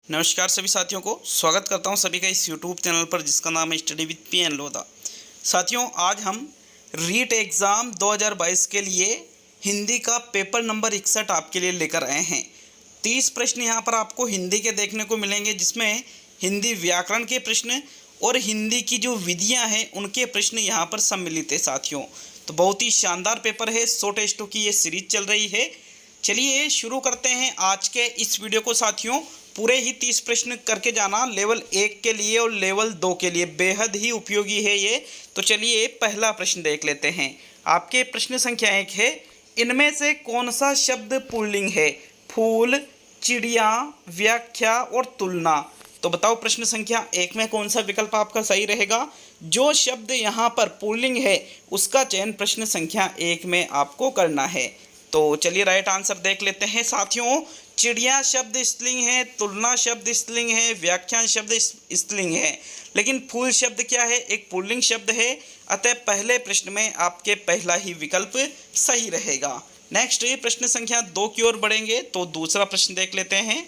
नमस्कार सभी साथियों को स्वागत करता हूं सभी का इस YouTube चैनल पर जिसका नाम है study with P N Lodha. साथियों, आज हम रीट एग्ज़ाम 2022 के लिए हिंदी का पेपर नंबर 61 आपके लिए लेकर आए हैं। 30 प्रश्न यहां पर आपको हिंदी के देखने को मिलेंगे, जिसमें हिंदी व्याकरण के प्रश्न और हिंदी की जो विधियाँ हैं उनके प्रश्न यहाँ पर सम्मिलित है। साथियों, तो बहुत ही शानदार पेपर है। 100 टेस्टों की ये सीरीज चल रही है। चलिए शुरू करते हैं आज के इस वीडियो को। साथियों, पूरे ही 30 प्रश्न करके जाना, लेवल 1 के लिए और लेवल 2 के लिए बेहद ही उपयोगी है ये। तो चलिए पहला प्रश्न देख लेते हैं। आपके प्रश्न संख्या 1 है, इनमें से कौन सा शब्द पुल्लिंग है? फूल, चिड़िया, व्याख्या और तुलना। तो बताओ प्रश्न संख्या 1 में कौन सा विकल्प आपका सही रहेगा? जो शब्द यहाँ पर पुल्लिंग है उसका चयन प्रश्न संख्या 1 में आपको करना है। तो चलिए राइट आंसर देख लेते हैं। साथियों, चिड़िया शब्द स्त्रीलिंग है, तुलना शब्द स्त्रीलिंग है, व्याख्यान शब्द स्त्रीलिंग है, लेकिन फूल शब्द क्या है? एक पुल्लिंग शब्द है। अतः पहले प्रश्न में आपके पहला ही विकल्प सही रहेगा। नेक्स्ट प्रश्न संख्या 2 की ओर बढ़ेंगे तो दूसरा प्रश्न देख लेते हैं।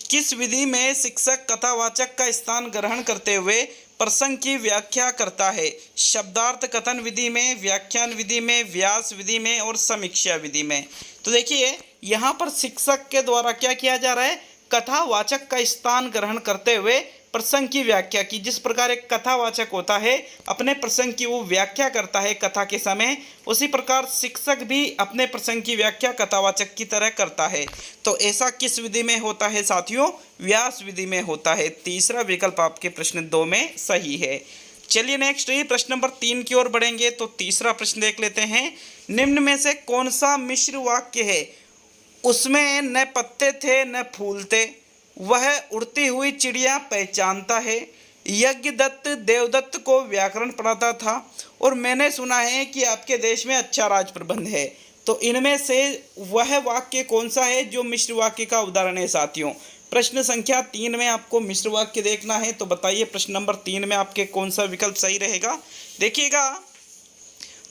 किस विधि में शिक्षक कथावाचक का स्थान ग्रहण करते हुए प्रसंग की व्याख्या करता है? शब्दार्थ कथन विधि में, व्याख्यान विधि में, व्यास विधि में और समीक्षा विधि में। तो देखिए यहाँ पर शिक्षक के द्वारा क्या किया जा रहा है? कथावाचक का स्थान ग्रहण करते हुए प्रसंग की व्याख्या की। जिस प्रकार एक कथावाचक होता है अपने प्रसंग की वो व्याख्या करता है कथा के समय, उसी प्रकार शिक्षक भी अपने प्रसंग की व्याख्या कथावाचक की तरह करता है। तो ऐसा किस विधि में होता है साथियों? व्यास विधि में होता है। तीसरा विकल्प आपके प्रश्न 2 में सही है। चलिए नेक्स्ट प्रश्न नंबर 3 की ओर बढ़ेंगे तो तीसरा प्रश्न देख लेते हैं। निम्न में से कौन सा मिश्र वाक्य है? उसमें न पत्ते थे न फूल थे, वह उड़ती हुई चिड़िया पहचानता है, यज्ञदत्त देवदत्त को व्याकरण पढ़ाता था और मैंने सुना है कि आपके देश में अच्छा राज प्रबंध है। तो इनमें से वह वाक्य कौन सा है जो मिश्र वाक्य का उदाहरण है? साथियों, प्रश्न संख्या 3 में आपको मिश्र वाक्य देखना है। तो बताइए प्रश्न नंबर 3 में आपके कौन सा विकल्प सही रहेगा? देखिएगा,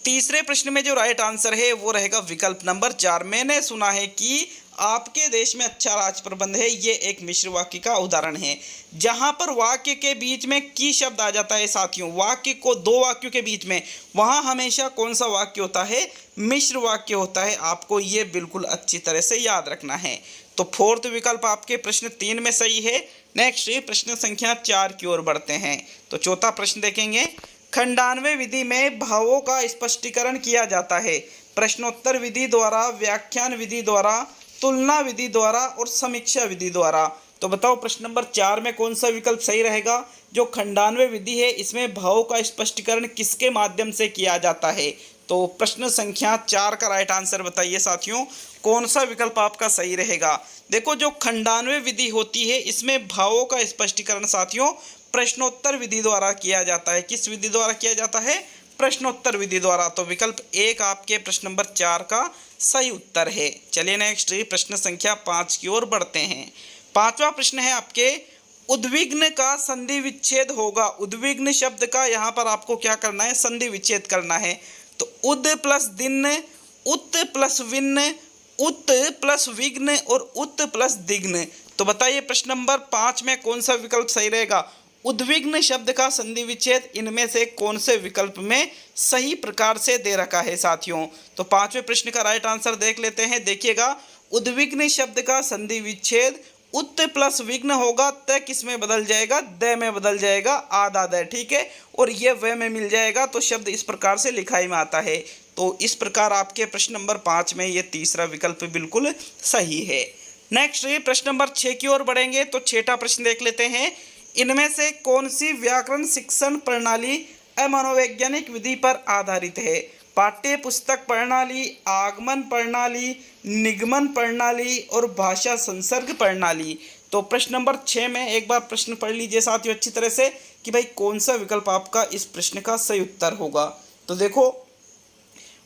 तीसरे प्रश्न में जो राइट आंसर है वो रहेगा विकल्प नंबर 4। मैंने सुना है कि आपके देश में अच्छा राज प्रबंध है। ये एक मिश्र वाक्य का उदाहरण है। जहां पर वाक्य के बीच में की शब्द आ जाता है साथियों, वाक्य को दो वाक्यों के बीच में, वहां हमेशा कौन सा वाक्य होता है? मिश्र वाक्य होता है। आपको ये बिल्कुल अच्छी तरह से याद रखना है। तो फोर्थ विकल्प आपके प्रश्न 3 में सही है। नेक्स्ट प्रश्न संख्या 4 की ओर बढ़ते हैं तो चौथा प्रश्न देखेंगे। खंडान्वय विधि में भावों का स्पष्टीकरण किया जाता है प्रश्नोत्तर विधि द्वारा, व्याख्यान विधि द्वारा, तुलना विधि द्वारा और समीक्षा विधि द्वारा। तो बताओ प्रश्न नंबर 4 में कौन सा विकल्प सही रहेगा? जो खंडान्वय विधि है इसमें भावों का स्पष्टीकरण किसके माध्यम से किया जाता है? तो प्रश्न संख्या 4 का राइट आंसर बताइए साथियों, कौन सा विकल्प आपका सही रहेगा? देखो, जो खंडान्वय विधि होती है इसमें भावों का स्पष्टीकरण साथियों प्रश्नोत्तर विधि द्वारा किया जाता है। किस विधि द्वारा किया जाता है? प्रश्नोत्तर विधि द्वारा। तो विकल्प 1 आपके प्रश्न नंबर 4 का सही उत्तर है। चलिए नेक्स्ट प्रश्न संख्या 5 की ओर बढ़ते हैं। पांचवा प्रश्न है आपके, उद्विग्न का संधि विच्छेद होगा। उद्विग्न शब्द का यहाँ पर आपको क्या करना है? संधि विच्छेद करना है। तो उद प्लस दिन, उत प्लस विन्न, उत प्लस विघ्न और उत प्लस दिग्न। तो बताइए प्रश्न नंबर 5 में कौन सा विकल्प सही रहेगा? उद्विग्न शब्द का संधि विच्छेद इनमें से कौन से विकल्प में सही प्रकार से दे रखा है साथियों? तो 5वें प्रश्न का राइट आंसर देख लेते हैं। देखिएगा, उद्विग्न शब्द का संधि विच्छेद उत प्लस विघ्न होगा, त किस में बदल जाएगा? द में बदल जाएगा, आधा द, ठीक है, और ये व में मिल जाएगा। तो शब्द इस प्रकार से लिखाई में आता है। तो इस प्रकार आपके प्रश्न नंबर 5 में ये तीसरा विकल्प बिल्कुल सही है। नेक्स्ट प्रश्न नंबर 6 की ओर बढ़ेंगे तो छठा प्रश्न देख लेते हैं। इनमें से कौन सी व्याकरण शिक्षण प्रणाली अमनोवैज्ञानिक विधि पर आधारित है? पाठ्य पुस्तक प्रणाली, आगमन प्रणाली, निगमन प्रणाली और भाषा संसर्ग प्रणाली। तो प्रश्न नंबर 6 में एक बार प्रश्न पढ़ लीजिए साथियों अच्छी तरह से कि भाई कौन सा विकल्प आपका इस प्रश्न का सही उत्तर होगा। तो देखो,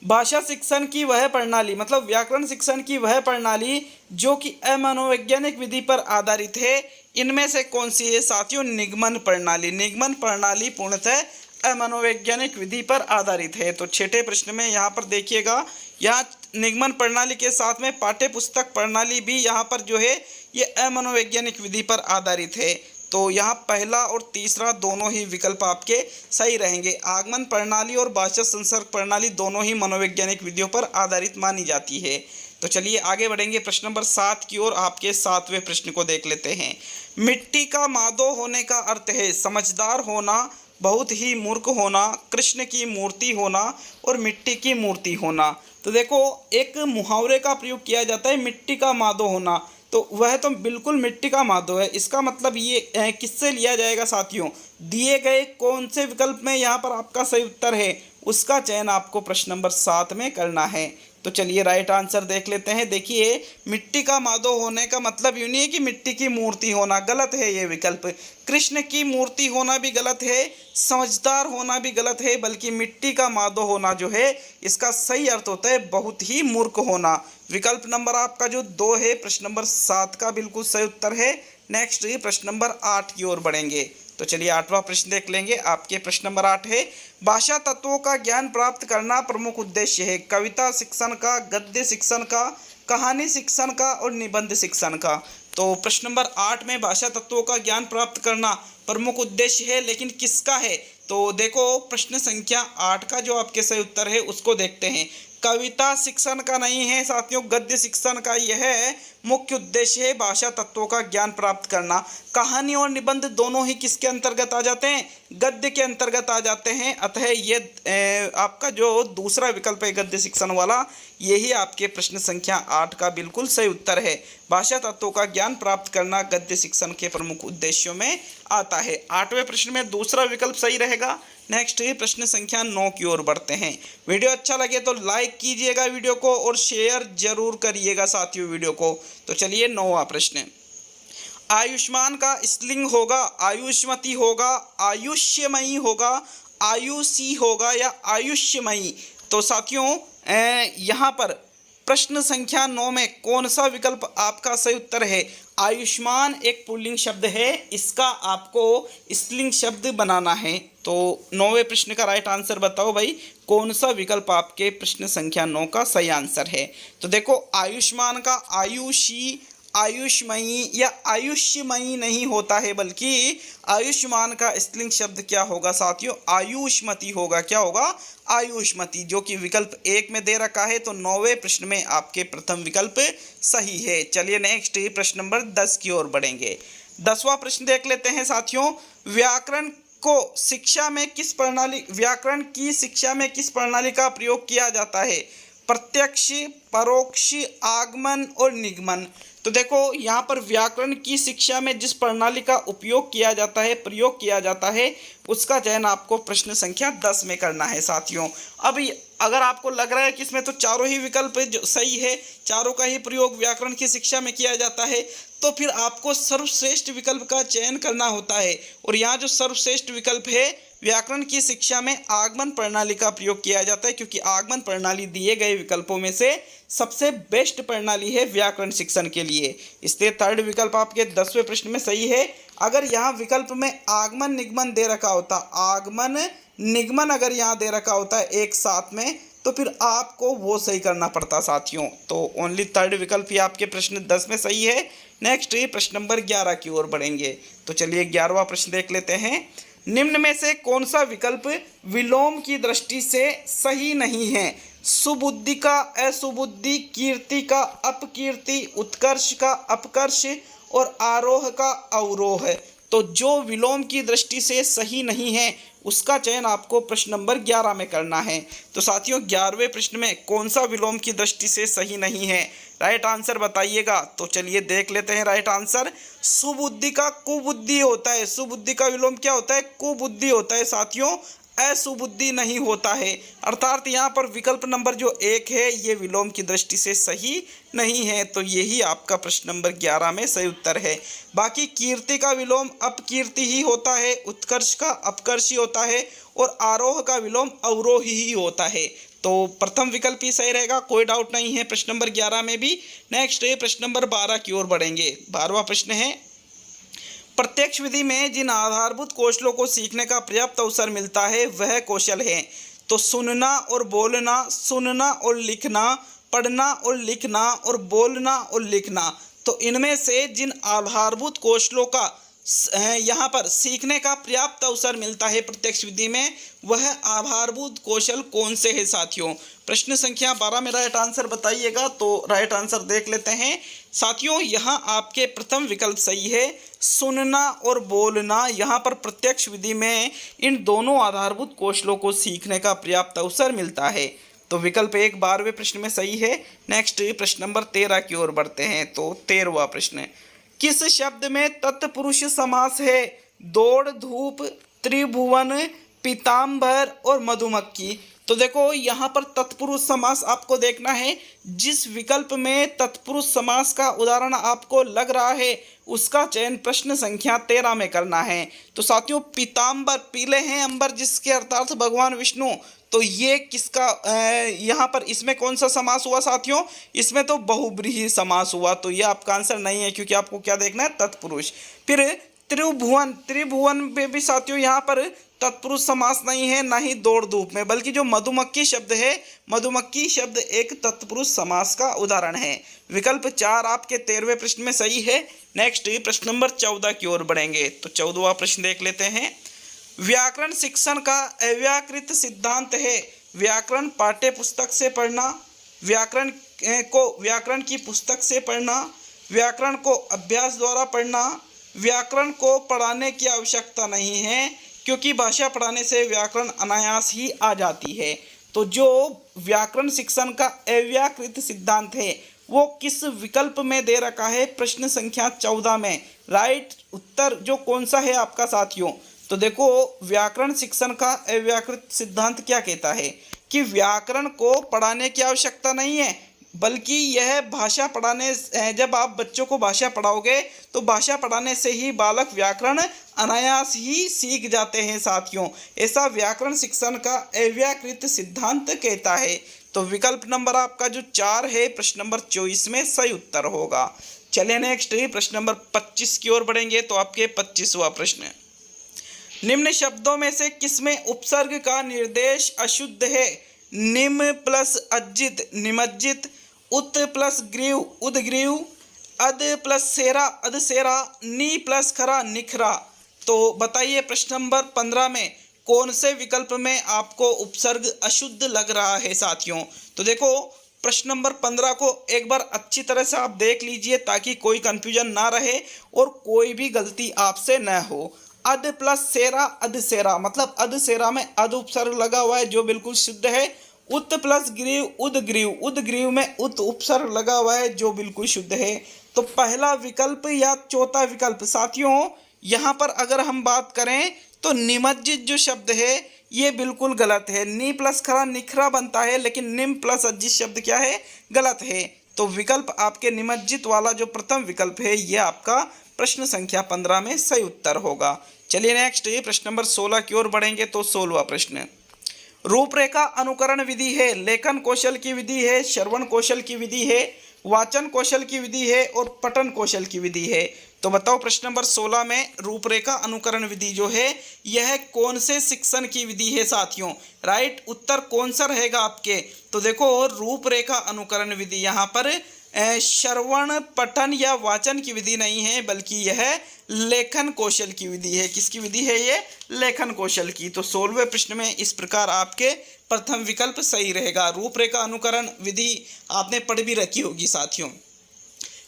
भाषा शिक्षण की वह प्रणाली, मतलब व्याकरण शिक्षण की वह प्रणाली जो कि अमनोवैज्ञानिक विधि पर आधारित है, इनमें से कौन सी है साथियों? निगमन प्रणाली। निगमन प्रणाली पूर्णतः अमनोवैज्ञानिक विधि पर आधारित है। तो छठे प्रश्न में यहाँ पर देखिएगा, यहाँ निगमन प्रणाली के साथ में पाठ्य पुस्तक प्रणाली भी यहाँ पर जो है ये अमनोवैज्ञानिक विधि पर आधारित है। तो यहाँ पहला और तीसरा दोनों ही विकल्प आपके सही रहेंगे। आगमन प्रणाली और भाषा संसर्ग प्रणाली दोनों ही मनोवैज्ञानिक विधियों पर आधारित मानी जाती है। तो चलिए आगे बढ़ेंगे प्रश्न नंबर 7 की ओर। आपके 7वें प्रश्न को देख लेते हैं। मिट्टी का मादो होने का अर्थ है समझदार होना, बहुत ही मूर्ख होना, कृष्ण की मूर्ति होना और मिट्टी की मूर्ति होना। तो देखो एक मुहावरे का प्रयोग किया जाता है मिट्टी का मादो होना, तो वह तो बिल्कुल मिट्टी का मादो है। इसका मतलब ये किससे लिया जाएगा साथियों, दिए गए कौन से विकल्प में यहाँ पर आपका सही उत्तर है उसका चयन आपको प्रश्न नंबर 7 में करना है। तो चलिए राइट आंसर देख लेते हैं। देखिए मिट्टी का मादो होने का मतलब यूँ नहीं है कि मिट्टी की मूर्ति होना, गलत है ये विकल्प। कृष्ण की मूर्ति होना भी गलत है, समझदार होना भी गलत है, बल्कि मिट्टी का मादो होना जो है इसका सही अर्थ होता है बहुत ही मूर्ख होना। विकल्प नंबर आपका जो 2 है प्रश्न नंबर 7 का बिल्कुल सही उत्तर है। नेक्स्ट प्रश्न नंबर 8 की ओर बढ़ेंगे। तो चलिए 8वां प्रश्न देख लेंगे। आपके प्रश्न नंबर 8 है भाषा तत्वों का ज्ञान प्राप्त करना प्रमुख उद्देश्य है कविता शिक्षण का, गद्य शिक्षण का, कहानी शिक्षण का और निबंध शिक्षण का। तो प्रश्न नंबर 8 में भाषा तत्वों का ज्ञान प्राप्त करना प्रमुख उद्देश्य है, लेकिन किसका है? तो देखो प्रश्न संख्या 8 का जो आपके सही उत्तर है उसको देखते हैं। कविता शिक्षण का नहीं है साथियों, गद्य शिक्षण का यह मुख्य उद्देश्य है भाषा तत्वों का ज्ञान प्राप्त करना। कहानी और निबंध दोनों ही किसके अंतर्गत आ जाते हैं? गद्य के अंतर्गत आ जाते हैं। अतः ये आपका जो दूसरा विकल्प है गद्य शिक्षण वाला, यही आपके प्रश्न संख्या 8 का बिल्कुल सही उत्तर है। भाषा तत्वों का ज्ञान प्राप्त करना गद्य शिक्षण के प्रमुख उद्देश्यों में आता है। 8वें प्रश्न में दूसरा विकल्प सही रहेगा। नेक्स्ट प्रश्न संख्या 9 की ओर बढ़ते हैं। वीडियो अच्छा लगे तो लाइक कीजिएगा वीडियो को और शेयर जरूर करिएगा साथियों वीडियो को। तो चलिए 9वां प्रश्न। आयुष्मान का स्त्रीलिंग होगा आयुष्मती होगा, आयुष्यमयी होगा, आयुषी होगा या आयुष्यमयी? तो साथियों यहाँ पर प्रश्न संख्या 9 में कौन सा विकल्प आपका सही उत्तर है? आयुष्मान एक पुल्लिंग शब्द है, इसका आपको स्त्रीलिंग शब्द बनाना है। तो 9वें प्रश्न का राइट आंसर बताओ भाई, कौन सा विकल्प आपके प्रश्न संख्या 9 का सही आंसर है? तो देखो आयुष्मान का आयुषी, आयुष्मयी या आयुष्यमयी नहीं होता है, बल्कि आयुष्मान का स्त्रीलिंग शब्द क्या होगा साथियों? आयुष्मती होगा। क्या होगा? आयुष्मती, जो कि विकल्प 1 में दे रखा है। तो 9वें प्रश्न में आपके प्रथम विकल्प सही है। चलिए नेक्स्ट प्रश्न नंबर 10 की ओर बढ़ेंगे। 10वां प्रश्न देख लेते हैं साथियों। व्याकरण की शिक्षा में किस प्रणाली का प्रयोग किया जाता है? प्रत्यक्ष, परोक्ष, आगमन और निगमन। तो देखो यहाँ पर व्याकरण की शिक्षा में जिस प्रणाली का उपयोग किया जाता है, प्रयोग किया जाता है, उसका चयन आपको प्रश्न संख्या 10 में करना है साथियों। अब अगर आपको लग रहा है कि इसमें तो चारों ही विकल्प जो सही है, चारों का ही प्रयोग व्याकरण की शिक्षा में किया जाता है, तो फिर आपको सर्वश्रेष्ठ विकल्प का चयन करना होता है। और यहाँ जो सर्वश्रेष्ठ विकल्प है, व्याकरण की शिक्षा में आगमन प्रणाली का प्रयोग किया जाता है, क्योंकि आगमन प्रणाली दिए गए विकल्पों में से सबसे बेस्ट प्रणाली है व्याकरण शिक्षण के लिए। इसलिए थर्ड विकल्प आपके 10वें प्रश्न में सही है। अगर यहाँ विकल्प में आगमन निगमन दे रखा होता, आगमन निगमन अगर यहाँ दे रखा होता है एक साथ में, तो फिर आपको वो सही करना पड़ता साथियों। तो ओनली थर्ड विकल्प ही आपके प्रश्न 10 में सही है। नेक्स्ट प्रश्न नंबर 11 की ओर बढ़ेंगे। तो चलिए 11वां प्रश्न देख लेते हैं। निम्न में से कौन सा विकल्प विलोम की दृष्टि से सही नहीं है? सुबुद्धि का असुबुद्धि, कीर्ति का अपकीर्ति, उत्कर्ष का अपकर्ष और आरोह का अवरोह। तो जो विलोम की दृष्टि से सही नहीं है उसका चयन आपको प्रश्न नंबर 11 में करना है। तो साथियों 11वें प्रश्न में कौन सा विलोम की दृष्टि से सही नहीं है, राइट आंसर बताइएगा। तो चलिए देख लेते हैं राइट आंसर। सुबुद्धि का कुबुद्धि होता है। सुबुद्धि का विलोम क्या होता है? कुबुद्धि होता है साथियों, असुबुद्धि नहीं होता है। अर्थात यहाँ पर विकल्प नंबर जो 1 है ये विलोम की दृष्टि से सही नहीं है। तो यही आपका प्रश्न नंबर 11 में सही उत्तर है। बाकी कीर्ति का विलोम अपकीर्ति ही होता है, उत्कर्ष का अपकर्ष ही होता है और आरोह का विलोम अवरोही ही होता है। तो प्रथम विकल्प ही सही रहेगा, कोई डाउट नहीं है प्रश्न नंबर 11 में भी। नेक्स्ट प्रश्न नंबर 12 की ओर बढ़ेंगे। 12वां प्रश्न है, प्रत्यक्ष विधि में जिन आधारभूत कौशलों को सीखने का पर्याप्त अवसर मिलता है वह कौशल है। तो सुनना और बोलना, सुनना और लिखना, पढ़ना और लिखना और बोलना और लिखना। तो तो इनमें से जिन आधारभूत कौशलों का यहाँ पर सीखने का पर्याप्त अवसर मिलता है प्रत्यक्ष विधि में, वह आधारभूत कौशल कौन से हैं साथियों। प्रश्न संख्या 12 में राइट आंसर बताइएगा। तो राइट आंसर देख लेते हैं साथियों। यहाँ आपके प्रथम विकल्प सही है, सुनना और बोलना। यहाँ पर प्रत्यक्ष विधि में इन दोनों आधारभूत कौशलों को सीखने का पर्याप्त अवसर मिलता है। तो विकल्प 1 12वें प्रश्न में सही है। नेक्स्ट प्रश्न नंबर 13 की ओर बढ़ते हैं। तो 13वां प्रश्न, किस शब्द में तत्पुरुष समास है। दौड़, धूप, त्रिभुवन, पीताम्बर और मधुमक्खी। तो देखो यहाँ पर तत्पुरुष समास आपको देखना है। जिस विकल्प में तत्पुरुष समास का उदाहरण आपको लग रहा है उसका चयन प्रश्न संख्या 13 में करना है। तो साथियों पीताम्बर, पीले हैं अंबर, जिसके अर्थात भगवान विष्णु। तो ये किसका यहाँ पर इसमें कौन सा समास हुआ साथियों, इसमें तो बहुब्रीहि समास हुआ। तो ये आपका आंसर नहीं है, क्योंकि आपको क्या देखना है, तत्पुरुष। फिर त्रिभुवन, त्रिभुवन में भी साथियों यहाँ पर तत्पुरुष समास नहीं है, ना ही दौड़ धूप में, बल्कि जो मधुमक्खी शब्द है, मधुमक्खी शब्द एक तत्पुरुष समास का उदाहरण है। विकल्प 4 आपके 13वें प्रश्न में सही है। नेक्स्ट प्रश्न नंबर 14 की ओर बढ़ेंगे। तो 14वां प्रश्न देख लेते हैं। व्याकरण शिक्षण का अव्याकृत सिद्धांत है। व्याकरण पाठ्य पुस्तक से पढ़ना, व्याकरण की पुस्तक से पढ़ना, व्याकरण को अभ्यास द्वारा पढ़ना, व्याकरण को पढ़ाने की आवश्यकता नहीं है, क्योंकि भाषा पढ़ाने से व्याकरण अनायास ही आ जाती है। तो जो व्याकरण शिक्षण का अव्याकृत सिद्धांत है वो किस विकल्प में दे रखा है, प्रश्न संख्या 14 में। राइट उत्तर जो कौन सा है आपका साथियों, तो देखो व्याकरण शिक्षण का अव्याकृत सिद्धांत क्या कहता है कि व्याकरण को पढ़ाने की आवश्यकता नहीं है, बल्कि यह भाषा पढ़ाने, जब आप बच्चों को भाषा पढ़ाओगे तो भाषा पढ़ाने से ही बालक व्याकरण अनायास ही सीख जाते हैं साथियों। ऐसा व्याकरण शिक्षण का अव्याकृत सिद्धांत कहता है। तो विकल्प नंबर आपका जो 4 है प्रश्न नंबर 24 में सही उत्तर होगा। चलिए नेक्स्ट प्रश्न नंबर 25 की ओर बढ़ेंगे। तो आपके 25वां प्रश्न, निम्न शब्दों में से किसमें उपसर्ग का निर्देश अशुद्ध है। निम प्लस अज्जित निमज्जित, उत प्लस ग्रीव उदग्रीव, अद प्लस सेरा अदसेरा, नी प्लस खरा निखरा। तो बताइए प्रश्न नंबर 15 में कौन से विकल्प में आपको उपसर्ग अशुद्ध लग रहा है साथियों। तो देखो प्रश्न नंबर 15 को एक बार अच्छी तरह से आप देख लीजिए ताकि कोई कंफ्यूजन ना रहे और कोई भी गलती आपसे न हो। अद प्लस सेरा अदसेरा, मतलब अदसेरा में अद उपसर्ग लगा हुआ है जो बिल्कुल शुद्ध है। उत प्लस ग्रीव उदग्रीव, उदग्रीव में उत उपसर्ग लगा हुआ है जो बिल्कुल शुद्ध है। तो पहला विकल्प या चौथा विकल्प साथियों, यहाँ पर अगर हम बात करें तो निमज्जित जो शब्द है ये बिल्कुल गलत है। नी प्लस खरा निखरा बनता है, लेकिन निम प्लस अज्जित शब्द क्या है, गलत है। तो विकल्प आपके निमज्जित वाला जो प्रथम विकल्प है ये आपका प्रश्न संख्या 15 में सही उत्तर होगा। चलिए नेक्स्ट प्रश्न नंबर 16 की ओर बढ़ेंगे। तो 16वां प्रश्न, रूपरेखा अनुकरण विधि है, लेखन कौशल की विधि है, श्रवण कौशल की विधि है, वाचन कौशल की विधि है और पठन कौशल की विधि है। तो बताओ प्रश्न नंबर 16 में रूपरेखा अनुकरण विधि जो है यह कौन से शिक्षण की विधि है साथियों। राइट उत्तर कौन सा रहेगा आपके, तो देखो रूपरेखा अनुकरण विधि यहाँ पर श्रवण पठन या वाचन की विधि नहीं है, बल्कि यह लेखन कौशल की विधि है। किसकी विधि है ये, लेखन कौशल की। तो 16वें प्रश्न में इस प्रकार आपके प्रथम विकल्प सही रहेगा। रूपरेखा अनुकरण विधि आपने पढ़ भी रखी होगी साथियों।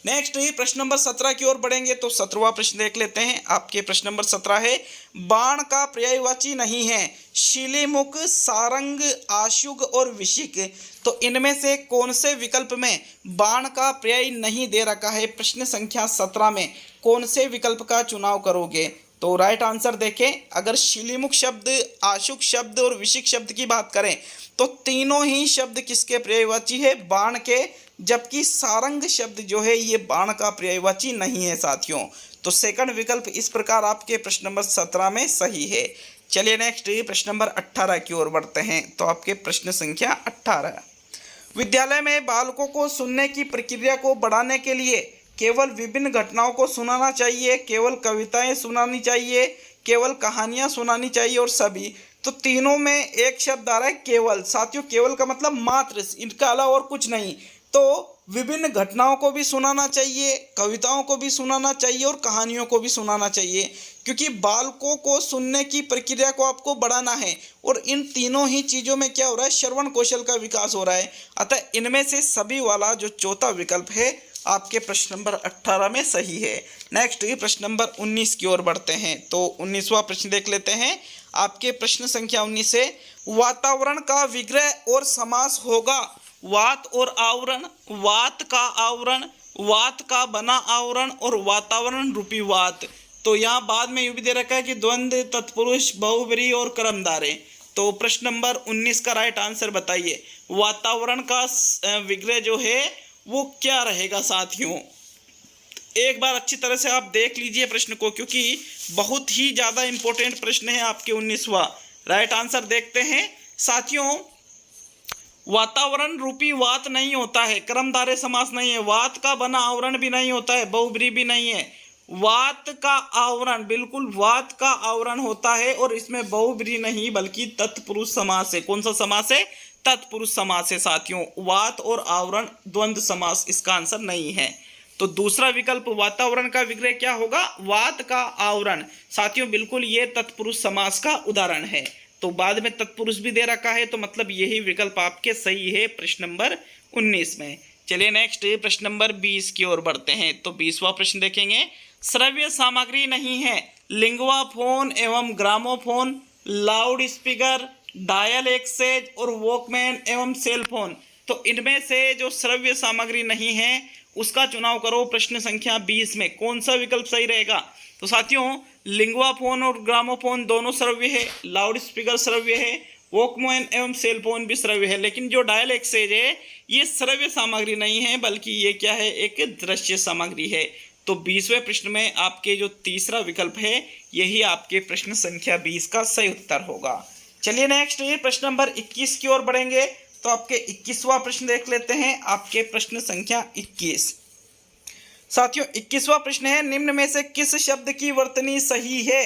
नेक्स्ट प्रश्न नंबर 17 की ओर बढ़ेंगे। तो 17वां प्रश्न देख लेते हैं। आपके प्रश्न नंबर 17 है, बाण का पर्यायवाची नहीं है। शिलीमुख, सारंग, आशुग और विशिक। तो इनमें से कौन से विकल्प में बाण का पर्याय नहीं दे रखा है, प्रश्न संख्या 17 में कौन से विकल्प का चुनाव करोगे। तो राइट आंसर देखें, अगर शिलीमुख शब्द, आशुक शब्द और विशिक शब्द की बात करें तो तीनों ही शब्द किसके पर्यायवाची है, बाण के, जबकि सारंग शब्द जो है ये बाण का पर्यायवाची नहीं है साथियों। तो सेकंड विकल्प इस प्रकार आपके प्रश्न नंबर 17 में सही है। चलिए नेक्स्ट प्रश्न नंबर 18 की ओर बढ़ते हैं। तो आपके प्रश्न संख्या 18, विद्यालय में बालकों को सुनने की प्रक्रिया को बढ़ाने के लिए केवल विभिन्न घटनाओं को सुनाना चाहिए, केवल कविताएं सुनानी चाहिए, केवल कहानियां सुनानी चाहिए और सभी। तो तीनों में एक शब्द आ रहा है केवल। साथियों केवल का मतलब मात्र, इनका अलावा और कुछ नहीं। तो विभिन्न घटनाओं को भी सुनाना चाहिए, कविताओं को भी सुनाना चाहिए और कहानियों को भी सुनाना चाहिए, क्योंकि बालकों को सुनने की प्रक्रिया को आपको बढ़ाना है और इन तीनों ही चीज़ों में क्या हो रहा है, श्रवण कौशल का विकास हो रहा है। अतः इनमें से सभी वाला जो चौथा विकल्प है आपके प्रश्न नंबर 18 में सही है। नेक्स्ट प्रश्न नंबर 19 की ओर बढ़ते हैं। तो 19वां प्रश्न देख लेते हैं। आपके प्रश्न संख्या 19 है, वातावरण का विग्रह और समास होगा। वात और आवरण, वात का आवरण, वात का बना आवरण और वातावरण रूपी वात। तो यहाँ बाद में यूं भी दे रखा है कि द्वंद्व, तत्पुरुष, बहुव्रीहि और कर्मधारय। तो प्रश्न नंबर 19 का राइट आंसर बताइए। वातावरण का विग्रह जो है वो क्या रहेगा साथियों? एक बार अच्छी तरह से आप देख लीजिए प्रश्न को, क्योंकि बहुत ही ज़्यादा इंपॉर्टेंट प्रश्न है आपके 19वां। राइट आंसर देखते हैं साथियों। वातावरण रूपी वात नहीं होता है, कर्मधारय समास नहीं है, वात का बना आवरण भी नहीं होता है, बहुव्रीहि भी नहीं है। वात का आवरण, बिल्कुल वात का आवरण होता है और इसमें बहुव्रीहि नहीं बल्कि तत्पुरुष समास है। कौन सा समास है? तत्पुरुष समास है साथियों। वात और आवरण द्वंद्व समास इसका आंसर नहीं है। तो दूसरा विकल्प वातावरण का विग्रह क्या होगा? वात का आवरण। साथियों बिल्कुल ये तत्पुरुष समास का उदाहरण है। तो बाद में तत्पुरुष भी दे रखा है, तो मतलब यही विकल्प आपके सही है प्रश्न नंबर 19 में। चलिए नेक्स्ट प्रश्न नंबर 20 की ओर बढ़ते हैं। तो 20वां प्रश्न देखेंगे। श्रव्य सामग्री नहीं है, लिंगवा फोन एवं gramophone, loud speaker, dial access और वॉकमैन एवं सेल फोन। तो इनमें से जो श्रव्य सामग्री नहीं है उसका चुनाव करो प्रश्न संख्या 20 में। कौन सा विकल्प सही रहेगा? तो साथियों लिंगवा फोन और ग्रामोफोन दोनों श्रव्य है, लाउड स्पीकर श्रव्य है, वॉकमैन एवं सेल फोन भी श्रव्य है, लेकिन जो डायल एक्सेज है ये श्रव्य सामग्री नहीं है बल्कि ये क्या है, एक दृश्य सामग्री है। तो 20वें प्रश्न में आपके जो तीसरा विकल्प है यही आपके प्रश्न संख्या 20 का सही उत्तर होगा। चलिए नेक्स्ट प्रश्न नंबर 21 की ओर बढ़ेंगे। तो आपके 21वां प्रश्न देख लेते हैं। आपके प्रश्न संख्या 21 साथियों 21वां प्रश्न है, निम्न में से किस शब्द की वर्तनी सही है?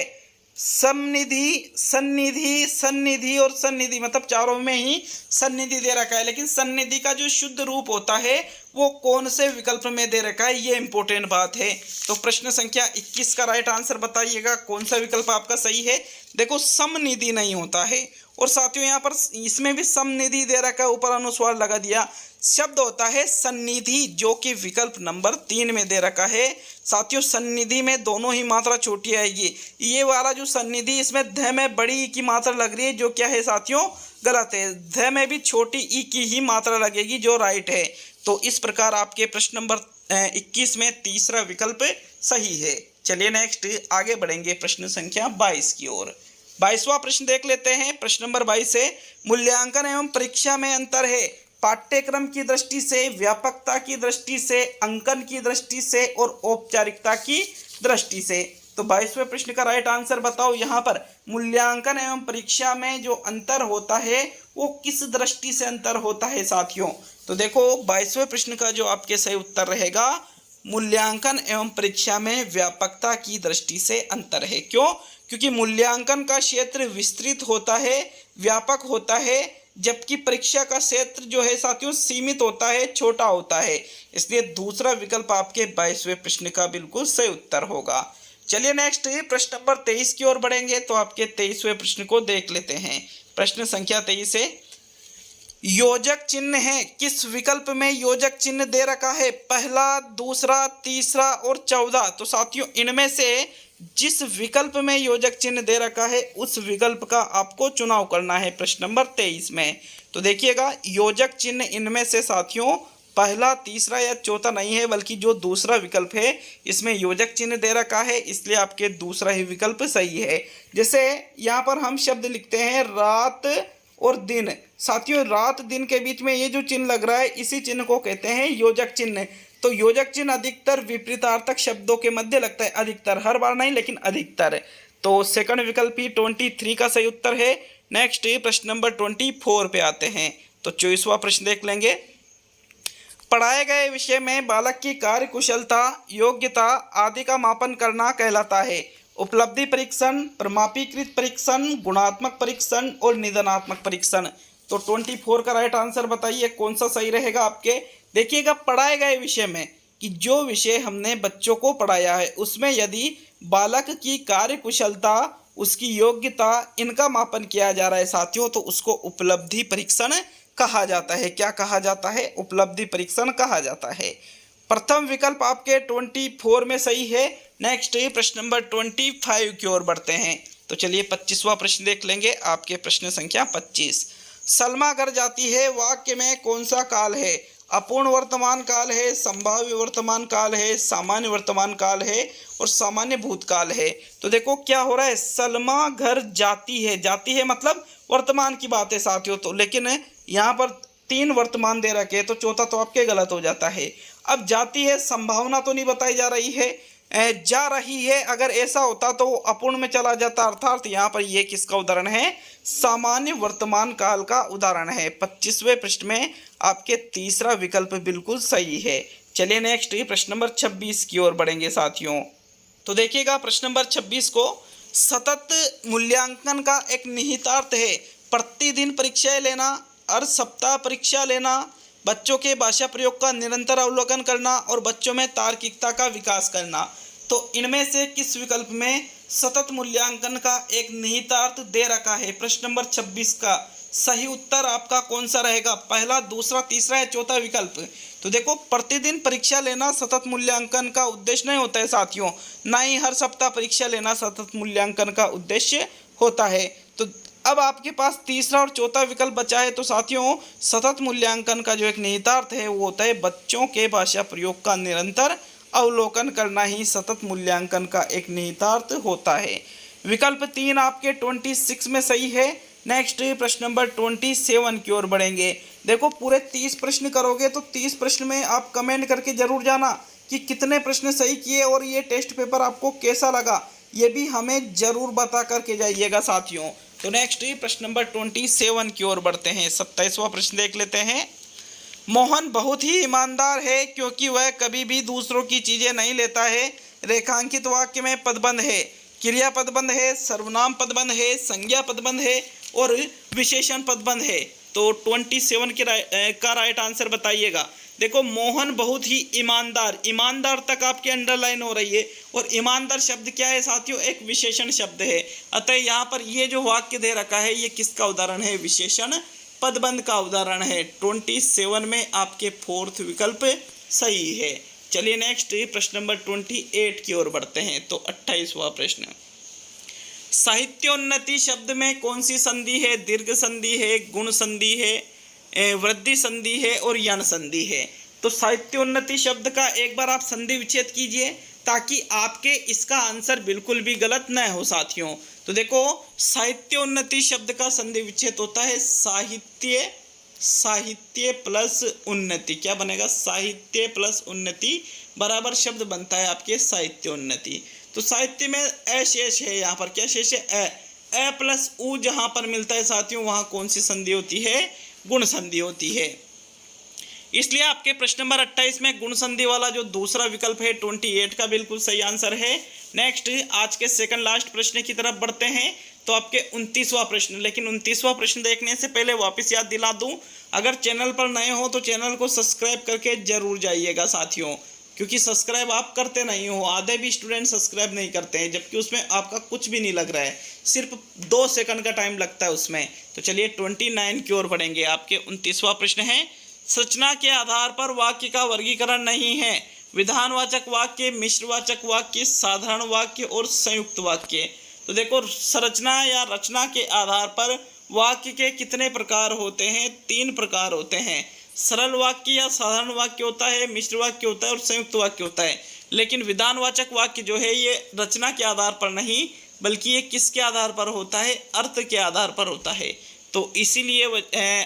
समनिधि, सन्निधि, सन्निधि और सन्निधि, मतलब चारों में ही सन्निधि दे रखा है, लेकिन सन्निधि का जो शुद्ध रूप होता है वो कौन से विकल्प में दे रखा है, ये इंपॉर्टेंट बात है। तो प्रश्न संख्या 21 का राइट आंसर बताइएगा, कौन सा विकल्प आपका सही है? देखो समनिधि नहीं होता है, और साथियों यहाँ पर इसमें भी समनिधि दे रखा है, ऊपर अनुस्वार लगा दिया। शब्द होता है सन्निधि, जो कि विकल्प नंबर 3 में दे रखा है। साथियों सन्निधि में दोनों ही मात्रा छोटी आएगी। ये वाला जो सन्निधि, इसमें ध में बड़ी ई की मात्रा लग रही है, जो क्या है साथियों, गलत है। ध में भी छोटी ई की ही मात्रा लगेगी, जो राइट है। तो इस प्रकार आपके प्रश्न नंबर 21 में तीसरा विकल्प सही है। चलिए नेक्स्ट आगे बढ़ेंगे प्रश्न संख्या 22 की ओर। 22वां प्रश्न देख लेते हैं। प्रश्न नंबर 22 है, मूल्यांकन एवं परीक्षा में अंतर है। पाठ्यक्रम की दृष्टि से, व्यापकता की दृष्टि से, अंकन की दृष्टि से और औपचारिकता की दृष्टि से। तो 22वें प्रश्न का राइट आंसर बताओ। यहाँ पर मूल्यांकन एवं परीक्षा में जो अंतर होता है वो किस दृष्टि से अंतर होता है साथियों? तो देखो 22वें प्रश्न का जो आपके सही उत्तर रहेगा, मूल्यांकन एवं परीक्षा में व्यापकता की दृष्टि से अंतर है। क्यों? क्योंकि मूल्यांकन का क्षेत्र विस्तृत होता है, व्यापक होता है, जबकि परीक्षा का क्षेत्र जो है साथियों सीमित होता है, छोटा होता है। इसलिए दूसरा विकल्प आपके 22वें प्रश्न का बिल्कुल सही उत्तर होगा। चलिए नेक्स्ट प्रश्न नंबर 23 की ओर बढ़ेंगे। तो आपके 23वें प्रश्न को देख लेते हैं। प्रश्न संख्या 23 है, योजक चिन्ह है, किस विकल्प में योजक चिन्ह दे रखा है? पहला, दूसरा, तीसरा और 14। तो साथियों इनमें से जिस विकल्प में योजक चिन्ह दे रखा है उस विकल्प का आपको चुनाव करना है प्रश्न नंबर 23 में। तो देखिएगा योजक चिन्ह इनमें से साथियों पहला, तीसरा या चौथा नहीं है, बल्कि जो दूसरा विकल्प है इसमें योजक चिन्ह दे रखा है, इसलिए आपके दूसरा ही विकल्प सही है। जैसे यहाँ पर हम शब्द लिखते हैं रात और दिन। साथियों रात दिन के बीच में ये जो चिन्ह लग रहा है इसी चिन्ह को कहते हैं योजक चिन्ह। तो योजक चिन्ह अधिकतर विपरीतार्थक शब्दों के मध्य लगता है, अधिकतर, हर बार नहीं लेकिन अधिकतर। तो सेकंड विकल्प ही 23 का सही उत्तर है। नेक्स्ट प्रश्न नंबर 24 पे आते हैं। तो 24वां प्रश्न देख लेंगे। पढ़ाए गए विषय में बालक की कार्य कुशलता, योग्यता आदि का मापन करना कहलाता है। उपलब्धि परीक्षण, प्रमापीकृत परीक्षण, गुणात्मक परीक्षण और निदानात्मक परीक्षण। तो 24 का राइट आंसर बताइए, कौन सा सही रहेगा आपके? देखिएगा पढ़ाए गए विषय में कि जो विषय हमने बच्चों को पढ़ाया है उसमें यदि बालक की कार्य कुशलता, उसकी योग्यता, इनका मापन किया जा रहा है साथियों, तो उसको उपलब्धि परीक्षण कहा जाता है। क्या कहा जाता है? उपलब्धि परीक्षण कहा जाता है। प्रथम विकल्प आपके 24 में सही है। नेक्स्ट प्रश्न नंबर 25 की ओर बढ़ते हैं। तो चलिए 25वां प्रश्न देख लेंगे। आपके प्रश्न संख्या 25, सलमा घर जाती है वाक्य में कौन सा काल है? अपूर्ण वर्तमान काल है, संभाव्य वर्तमान काल है, सामान्य वर्तमान काल है और सामान्य भूतकाल है। तो देखो क्या हो रहा है, सलमा घर जाती है, जाती है मतलब वर्तमान की बात है साथियों। तो लेकिन यहाँ पर 3 वर्तमान दे रखे, तो चौथा तो आपके गलत हो जाता है। अब जाती है, संभावना तो नहीं बताई जा रही है, जा रही है, अगर ऐसा होता तो वो अपूर्ण में चला जाता, अर्थात यहाँ पर ये किसका उदाहरण है? सामान्य वर्तमान काल का उदाहरण है। 25वें प्रश्न में आपके तीसरा विकल्प बिल्कुल सही है। चलिए नेक्स्ट प्रश्न नंबर 26 की ओर बढ़ेंगे साथियों। तो देखिएगा प्रश्न नंबर 26 को, सतत मूल्यांकन का एक निहितार्थ है प्रतिदिन परीक्षाएं लेना, हर सप्ताह परीक्षा लेना, बच्चों के भाषा प्रयोग का निरंतर अवलोकन करना और बच्चों में तार्किकता का विकास करना। तो इनमें से किस विकल्प में सतत मूल्यांकन का एक निहितार्थ दे रखा है? प्रश्न नंबर 26 का सही उत्तर आपका कौन सा रहेगा? पहला, दूसरा, तीसरा या चौथा विकल्प? तो देखो प्रतिदिन परीक्षा लेना सतत मूल्यांकन का उद्देश्य नहीं होता है साथियों, ना ही हर सप्ताह परीक्षा लेना सतत मूल्यांकन का उद्देश्य होता है। तो अब आपके पास तीसरा और चौथा विकल्प बचा है। तो साथियों सतत मूल्यांकन का जो एक निहितार्थ है वो होता है बच्चों के भाषा प्रयोग का निरंतर अवलोकन करना ही सतत मूल्यांकन का एक निहितार्थ होता है। विकल्प 3 आपके 26 में सही है। नेक्स्ट प्रश्न नंबर 27 की ओर बढ़ेंगे। देखो पूरे 30 प्रश्न करोगे तो 30 प्रश्न में आप कमेंट करके जरूर जाना कि कितने प्रश्न सही किए और ये टेस्ट पेपर आपको कैसा लगा, ये भी हमें जरूर बता करके जाइएगा साथियों। तो नेक्स्ट प्रश्न नंबर 27 की ओर बढ़ते हैं। 27वां प्रश्न देख लेते हैं। मोहन बहुत ही ईमानदार है क्योंकि वह कभी भी दूसरों की चीजें नहीं लेता है। रेखांकित वाक्य में पदबंध है, क्रिया पदबंध है, सर्वनाम पदबंध है, संज्ञा पदबंध है और विशेषण पदबंध है। तो 27 का राइट आंसर बताइएगा। देखो मोहन बहुत ही ईमानदार, ईमानदार तक आपके अंडरलाइन हो रही है और ईमानदार शब्द क्या है साथियों? एक विशेषण शब्द है। अतः यहाँ पर ये जो वाक्य दे रखा है ये किसका उदाहरण है? विशेषण पदबंध का उदाहरण है। 27 में आपके 4th विकल्प सही है। चलिए नेक्स्ट प्रश्न नंबर 28 की ओर बढ़ते हैं। तो 28वां प्रश्न, साहित्योन्नति शब्द में कौन सी संधि है? दीर्घ संधि है, गुण संधि है, वृद्धि संधि है और यण संधि है। तो साहित्योन्नति शब्द का एक बार आप संधि विच्छेद कीजिए ताकि आपके इसका आंसर बिल्कुल भी गलत न हो साथियों। तो देखो साहित्योन्नति शब्द का संधि विच्छेद होता है साहित्य, साहित्य प्लस उन्नति। क्या बनेगा? साहित्य प्लस उन्नति बराबर शब्द बनता है आपके साहित्योन्नति। तो साहित्य में अ शेष है, यहाँ पर क्या शेष है? अ प्लस उ जहाँ पर मिलता है साथियों वहाँ कौन सी संधि होती है? गुण संधि होती है। इसलिए आपके प्रश्न नंबर 28 में गुण संधि वाला जो दूसरा विकल्प है 28 का बिल्कुल सही आंसर है। नेक्स्ट आज के सेकंड लास्ट प्रश्न की तरफ बढ़ते हैं। तो आपके 29वां प्रश्न, लेकिन 29वां प्रश्न देखने से पहले वापस याद दिला दूं, अगर चैनल पर नए हो तो चैनल को सब्सक्राइब करके जरूर जाइएगा साथियों, क्योंकि सब्सक्राइब आप करते नहीं हो। आधे भी स्टूडेंट सब्सक्राइब नहीं करते हैं, जबकि उसमें आपका कुछ भी नहीं लग रहा है, सिर्फ 2 सेकंड का टाइम लगता है उसमें। तो चलिए 29 की ओर बढ़ेंगे। आपके 29वां प्रश्न है, संरचना के आधार पर वाक्य का वर्गीकरण नहीं है। विधानवाचक वाक्य, मिश्रवाचक वाक्य, साधारण वाक्य और संयुक्त वाक्य। तो देखो संरचना या रचना के आधार पर वाक्य के कितने प्रकार होते हैं? 3 प्रकार होते हैं। सरल वाक्य या साधारण वाक्य होता है, मिश्र वाक्य होता है और संयुक्त वाक्य होता है। लेकिन विधानवाचक वाक्य जो है ये रचना के आधार पर नहीं, बल्कि ये किसके आधार पर होता है? अर्थ के आधार पर होता है। तो इसीलिए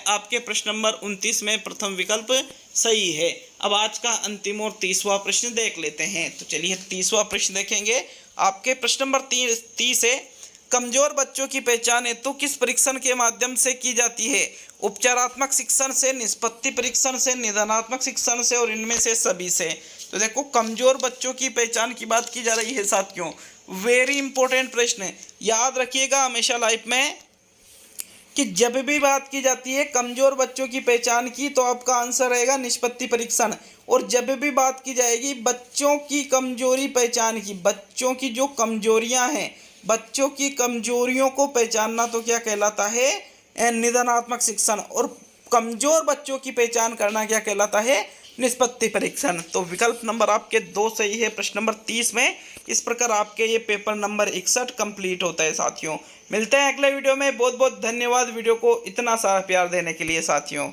आपके प्रश्न नंबर 29 में प्रथम विकल्प सही है। अब आज का अंतिम और 30वां प्रश्न देख लेते हैं। तो चलिए 30वां प्रश्न देखेंगे। आपके प्रश्न नंबर 30 है, कमजोर बच्चों की पहचान हेतु किस परीक्षण के माध्यम से की जाती है? उपचारात्मक शिक्षण से, निष्पत्ति परीक्षण से, निदानात्मक शिक्षण से और इनमें से सभी से। तो देखो कमजोर बच्चों की पहचान की बात की जा रही है साथियों। वेरी इंपॉर्टेंट प्रश्न है, याद रखिएगा हमेशा लाइफ में कि जब भी बात की जाती है कमज़ोर बच्चों की पहचान की तो आपका आंसर रहेगा निष्पत्ति परीक्षण। और जब भी बात की जाएगी बच्चों की कमजोरी पहचान की, बच्चों की जो कमजोरियां हैं, बच्चों की कमजोरियों को पहचानना तो क्या कहलाता है, निदानात्मक शिक्षण। और कमजोर बच्चों की पहचान करना क्या कहलाता है, निष्पत्ति परीक्षण। तो विकल्प नंबर आपके 2 सही है प्रश्न नंबर 30 में। इस प्रकार आपके ये पेपर नंबर 61 कंप्लीट होता है साथियों। मिलते हैं अगले वीडियो में। बहुत बहुत धन्यवाद वीडियो को इतना सारा प्यार देने के लिए साथियों।